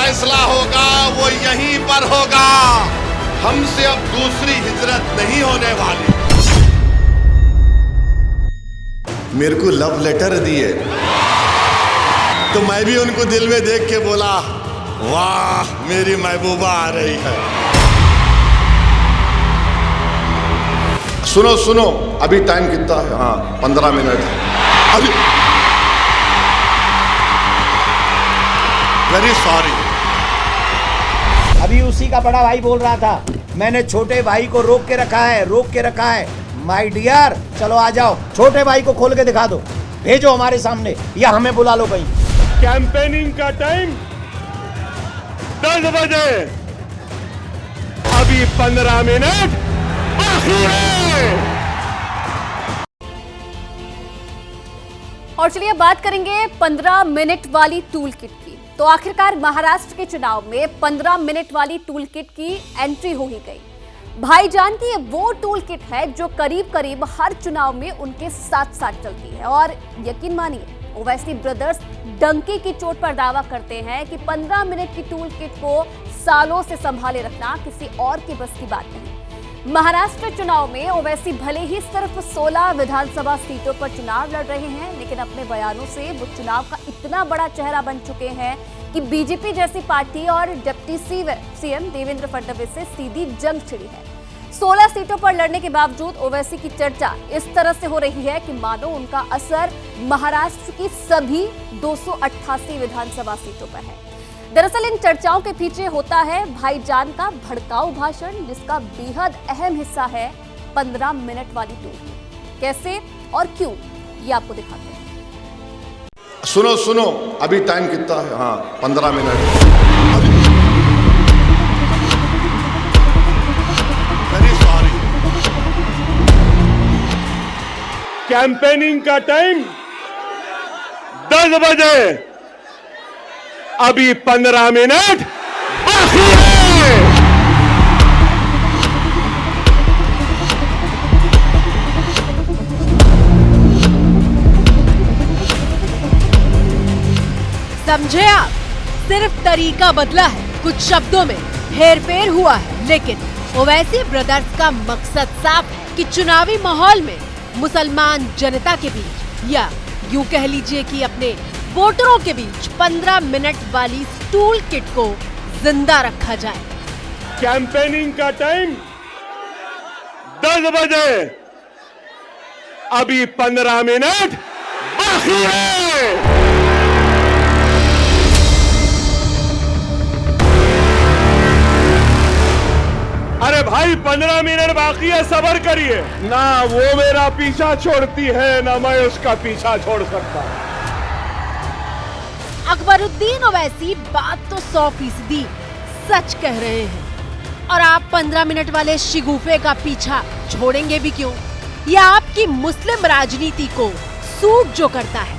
फैसला होगा वो यहीं पर होगा। हमसे अब दूसरी हिजरत नहीं होने वाली। मेरे को लव लेटर दिए तो मैं भी उनको दिल में देख के बोला, वाह मेरी महबूबा आ रही है। सुनो सुनो, अभी टाइम कितना है? हाँ 15 मिनट अभी। Very sorry. अभी उसी का बड़ा भाई बोल रहा था, मैंने छोटे भाई को रोक के रखा है। माय डियर, चलो आ जाओ, छोटे भाई को खोल के दिखा दो, भेजो हमारे सामने या हमें बुला लो कहीं। कैंपेनिंग का टाइम 10 बजे, अभी 15 मिनट बाकी है। और चलिए बात करेंगे 15 मिनट वाली टूल किट की। तो आखिरकार महाराष्ट्र के चुनाव में 15 मिनट वाली टूल किट की एंट्री हो ही गई। भाईजान की वो टूल किट है जो करीब करीब हर चुनाव में उनके साथ साथ चलती है। और यकीन मानिए, ओवैसी ब्रदर्स डंके की चोट पर दावा करते हैं कि 15 मिनट की टूल किट को सालों से संभाले रखना किसी और की बस की बात नहीं। महाराष्ट्र चुनाव में ओवैसी भले ही सिर्फ 16 विधानसभा सीटों पर चुनाव लड़ रहे हैं, लेकिन अपने बयानों से वो चुनाव का इतना बड़ा चेहरा बन चुके हैं कि बीजेपी जैसी पार्टी और डिप्टी सीएम देवेंद्र फडणवीस से सीधी जंग छिड़ी है। 16 सीटों पर लड़ने के बावजूद ओवैसी की चर्चा इस तरह से हो रही है कि मानो उनका असर महाराष्ट्र की सभी 288 विधानसभा सीटों पर है। दरअसल इन चर्चाओं के पीछे होता है भाईजान का भड़काऊ भाषण, जिसका बेहद अहम हिस्सा है 15 मिनट वाली टूल। कैसे और क्यों, ये आपको दिखाते हैं। सुनो सुनो, अभी टाइम कितना है? हाँ 15 मिनट वेरी सॉरी। कैंपेनिंग का टाइम 10 बजे, अभी 15 मिनट बाकी है। समझे आप? सिर्फ तरीका बदला है, कुछ शब्दों में हेरफेर हुआ है, लेकिन ओवैसी ब्रदर्स का मकसद साफ है कि चुनावी माहौल में मुसलमान जनता के बीच, या यूं कह लीजिए कि अपने वोटरों के बीच 15 मिनट वाली टूल किट को जिंदा रखा जाए। कैंपेनिंग का टाइम 10 बजे, अभी 15 मिनट बाकी है। अरे भाई 15 मिनट बाकी है, सब्र करिए ना। वो मेरा पीछा छोड़ती है ना मैं उसका पीछा छोड़ सकता। अकबरुद्दीन ओवैसी बात तो 100% सच कह रहे हैं, और आप 15 मिनट वाले शिगुफे का पीछा छोड़ेंगे भी क्यों? यह आपकी मुस्लिम राजनीति को सूख जो करता है।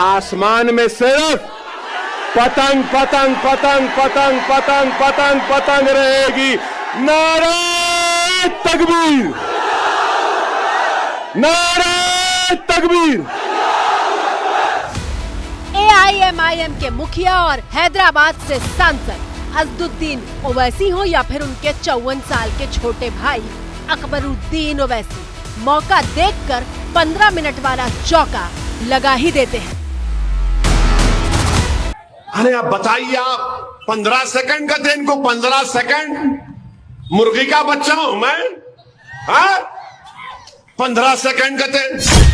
आसमान में सिर्फ पतंग पतंग पतंग पतंग पतंग पतंग पतंग रहेगी। नारे तकबीर, नारे तकबीर। AIMIM के मुखिया और हैदराबाद से सांसद असदुद्दीन ओवैसी हो या फिर उनके 54 साल के छोटे भाई अकबरुद्दीन ओवैसी, मौका देखकर 15 मिनट वाला चौका लगा ही देते हैं। अरे आप बताइए, आप 15 सेकंड का दिन को 15 सेकंड मुर्गी का बच्चा हूं मैं? हाँ 15 सेकंड का दिन।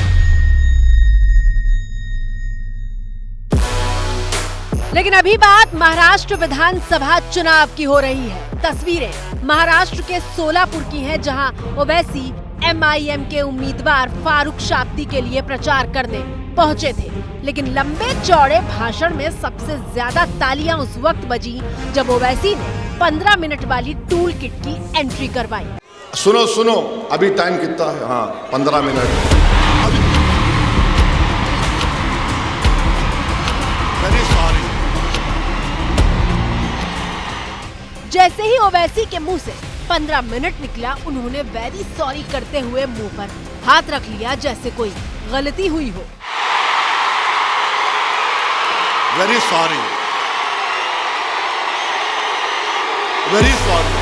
लेकिन अभी बात महाराष्ट्र विधानसभा चुनाव की हो रही है। तस्वीरें महाराष्ट्र के सोलापुर की हैं, जहां ओवैसी MIM के उम्मीदवार फारूक शाब्दी के लिए प्रचार करने पहुंचे थे। लेकिन लंबे चौड़े भाषण में सबसे ज्यादा तालियां उस वक्त बजी जब ओवैसी ने 15 मिनट वाली टूल किट की एंट्री करवाई। सुनो सुनो, अभी टाइम कितना है? हाँ 15 मिनट वेरी सॉरी। जैसे ही ओवैसी के मुंह से 15 मिनट निकला, उन्होंने वेरी सॉरी करते हुए मुंह पर हाथ रख लिया, जैसे कोई गलती हुई हो। Very sorry. Very sorry.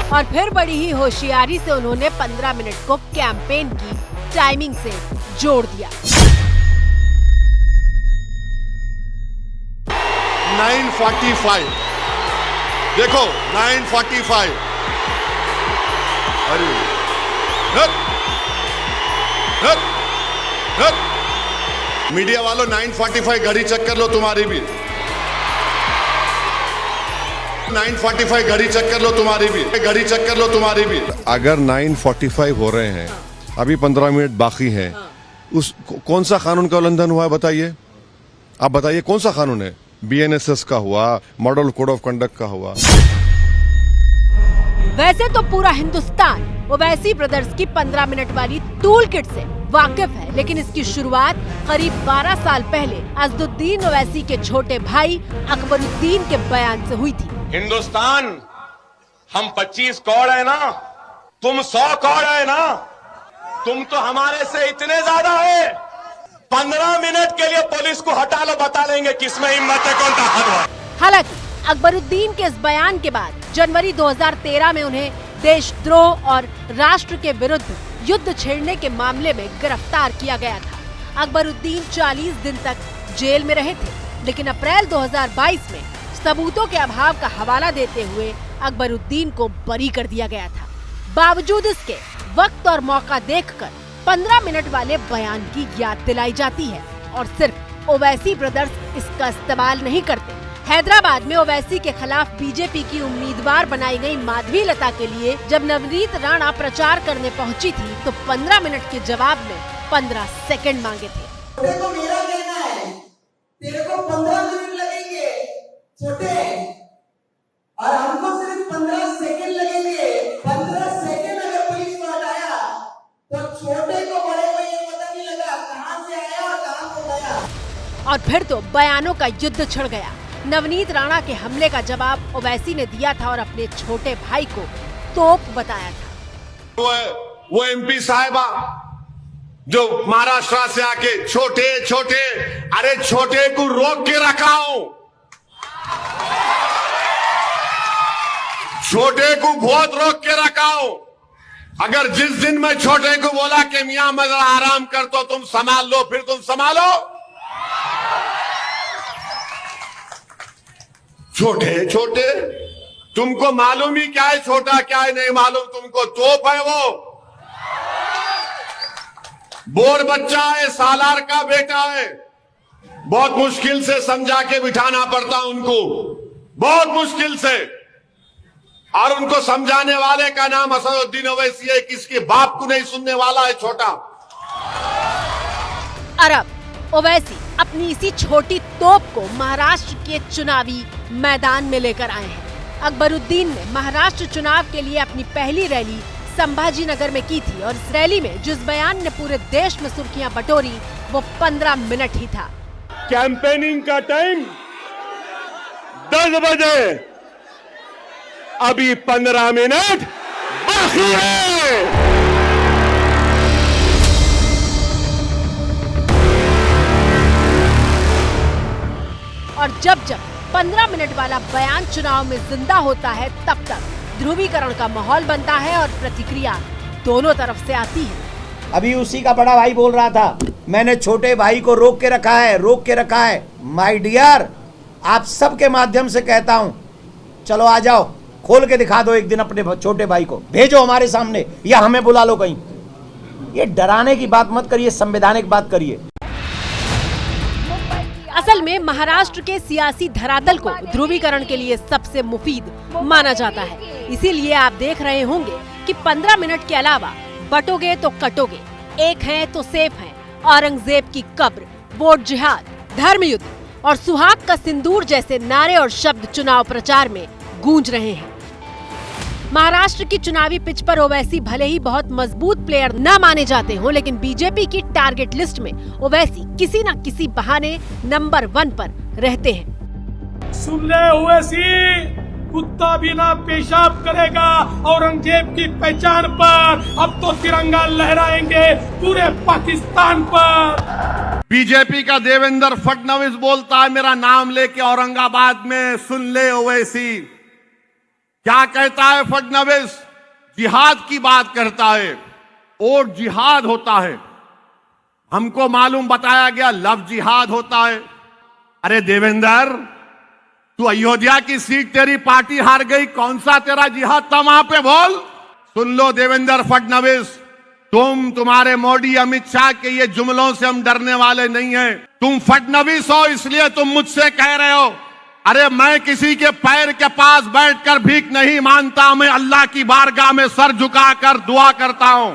और फिर बड़ी ही होशियारी से उन्होंने 15 मिनट को कैंपेन की टाइमिंग से जोड़ दिया। 9:45 देखो 9:45। अरे हट, हट, हट। मीडिया वालों 9:45 घड़ी चेक कर लो तुम्हारी भी। 9:45 घड़ी चेक कर लो तुम्हारी भी, घड़ी चेक कर लो तुम्हारी भी। अगर 9:45 हो रहे हैं, अभी 15 मिनट बाकी हैं, उस कौन सा कानून का उल्लंघन हुआ है बताइए? आप बताइए कौन सा कानून है? BNSS का हुआ, मॉडल कोड ऑफ कंडक्ट का हुआ। वैसे तो पूरा हिंदुस्तान ओवैसी ब्रदर्स की 15 मिनट वाली टूल किट से वाकिफ है, लेकिन इसकी शुरुआत करीब 12 साल पहले अज़दुद्दीन ओवैसी के छोटे भाई अकबरुद्दीन के बयान से हुई थी। हिंदुस्तान, हम 25 कौड़ है ना, तुम 100 कौड़ है ना, तुम तो हमारे से इतने ज्यादा है। 15 मिनट के लिए पुलिस को हटा लो, बता लेंगे किसमें हिम्मत है, कौन ताकत है। हालांकि अकबरुद्दीन के इस बयान के बाद जनवरी 2013 में उन्हें देशद्रोह और राष्ट्र के विरुद्ध युद्ध छेड़ने के मामले में गिरफ्तार किया गया था। अकबरुद्दीन 40 दिन तक जेल में रहे थे, लेकिन अप्रैल 2022 में सबूतों के अभाव का हवाला देते हुए अकबरुद्दीन को बरी कर दिया गया था। बावजूद इसके वक्त और मौका देखकर 15 मिनट वाले बयान की याद दिलाई जाती है और सिर्फ ओवैसी ब्रदर्स इसका इस्तेमाल नहीं करते। हैदराबाद में ओवैसी के खिलाफ बीजेपी की उम्मीदवार बनाई गई माधवी लता के लिए जब नवनीत राणा प्रचार करने पहुंची थी तो 15 मिनट के जवाब में 15 सेकंड मांगे थे। छोटे को मेरा कहना है, तेरे को 15 मिनट लगेंगे छोटे, और हमको सिर्फ 15 सेकंड लगेंगे। 15 सेकंड अगर पुलिस को हटाया तो छोटे को बड़े को ये पता नहीं लगा कहां से आया और कहां को गया। और फिर तो बयानों का युद्ध छिड़ गया। नवनीत राणा के हमले का जवाब ओवैसी ने दिया था और अपने छोटे भाई को तोप बताया था। वो MP साहिबा जो महाराष्ट्र से आके छोटे छोटे, अरे छोटे को रोक के रखा हूं, छोटे को बहुत रोक के रखा हूं। अगर जिस दिन मैं छोटे को बोला कि मियां मैं जरा आराम कर तो तुम संभाल लो, फिर तुम संभालो। छोटे छोटे, तुमको मालूम ही क्या है छोटा क्या है नहीं मालूम तुमको। तोप है वो, बोर बच्चा है, सालार का बेटा है। बहुत मुश्किल से समझा के बिठाना पड़ता उनको, बहुत मुश्किल से। और उनको समझाने वाले का नाम असदुद्दीन ओवैसी है, किसके बाप को नहीं सुनने वाला है छोटा। अरब ओवैसी अपनी इसी छोटी तोप को महाराष्ट्र के चुनावी मैदान में लेकर आए हैं। अकबरुद्दीन ने महाराष्ट्र चुनाव के लिए अपनी पहली रैली संभाजी नगर में की थी और इस रैली में जिस बयान ने पूरे देश में सुर्खियां बटोरी वो 15 मिनट ही था। कैंपेनिंग का टाइम 10 बजे, अभी 15 मिनट बाकी है। और जब जब 15 मिनट वाला बयान चुनाव में जिंदा होता है तब तक ध्रुवीकरण का माहौल बनता है और प्रतिक्रिया दोनों तरफ से आती है। अभी उसी का बड़ा भाई बोल रहा था, मैंने छोटे भाई को रोक के रखा है, रोक के रखा है। माय डियर, आप सबके माध्यम से कहता हूं, चलो आ जाओ, खोल के दिखा दो एक दिन अपने छोटे भाई को, भेजो हमारे सामने या हमें बुला लो कहीं। ये डराने की बात मत करिए, संवैधानिक बात करिए। असल में महाराष्ट्र के सियासी धरातल को ध्रुवीकरण के लिए सबसे मुफीद माना जाता है। इसीलिए आप देख रहे होंगे कि 15 मिनट के अलावा बटोगे तो कटोगे, एक हैं तो सेफ हैं, औरंगजेब की कब्र, वोट जिहाद, धर्म युद्ध और सुहाग का सिंदूर जैसे नारे और शब्द चुनाव प्रचार में गूंज रहे हैं। महाराष्ट्र की चुनावी पिच पर ओवैसी भले ही बहुत मजबूत प्लेयर न माने जाते हों, लेकिन बीजेपी की टारगेट लिस्ट में ओवैसी किसी न किसी बहाने नंबर 1 पर रहते हैं। सुन ले ओवैसी, कुत्ता भी ना पेशाब करेगा औरंगजेब की पहचान पर। अब तो तिरंगा लहराएंगे पूरे पाकिस्तान पर। बीजेपी का देवेंद्र फडणवीस बोलता है मेरा नाम लेके औरंगाबाद में, सुन ले ओवैसी, क्या कहता है फडणवीस? जिहाद की बात करता है और जिहाद होता है। हमको मालूम बताया गया लव जिहाद होता है। अरे देवेंद्र, तू अयोध्या की सीट तेरी पार्टी हार गई, कौन सा तेरा जिहाद था वहां पे बोल? सुन लो देवेंद्र फडणवीस, तुम्हारे मोदी अमित शाह के ये जुमलों से हम डरने वाले नहीं हैं। तुम फडणवीस हो इसलिए तुम मुझसे कह रहे हो। अरे मैं किसी के पैर के पास बैठकर भीख नहीं मांगता, मैं अल्लाह की बारगाह में सर झुकाकर दुआ करता हूं।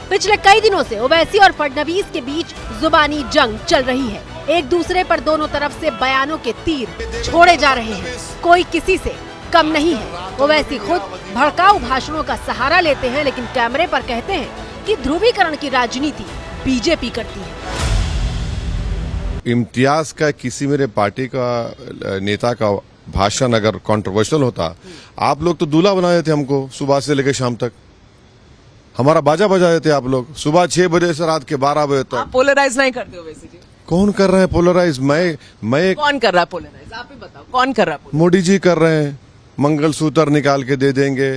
पिछले कई दिनों से ओवैसी और फडणवीस के बीच जुबानी जंग चल रही है। एक दूसरे पर दोनों तरफ से बयानों के तीर छोड़े जा रहे हैं। कोई किसी से कम नहीं है। ओवैसी खुद भड़काऊ भाषणों का सहारा लेते हैं, लेकिन कैमरे पर कहते हैं कि ध्रुवीकरण की राजनीति बीजेपी करती है। इम्तियाज का किसी मेरे पार्टी का नेता का भाषण अगर कंट्रोवर्शियल होता, आप लोग तो दूल्हा बनाए थे हमको सुबह से लेकर शाम तक। हमारा बाजा बजाए थे आप लोग सुबह 6 बजे से रात के 12 बजे तक। आप पोलराइज नहीं करते ओवैसी जी? कौन कर रहे हैं पोलराइज? मैं कौन कर रहा है पोलराइज? आप ही बताओ, कौन कर रहा है? मोदी जी कर रहे हैं। मंगलसूत्र निकाल के दे देंगे,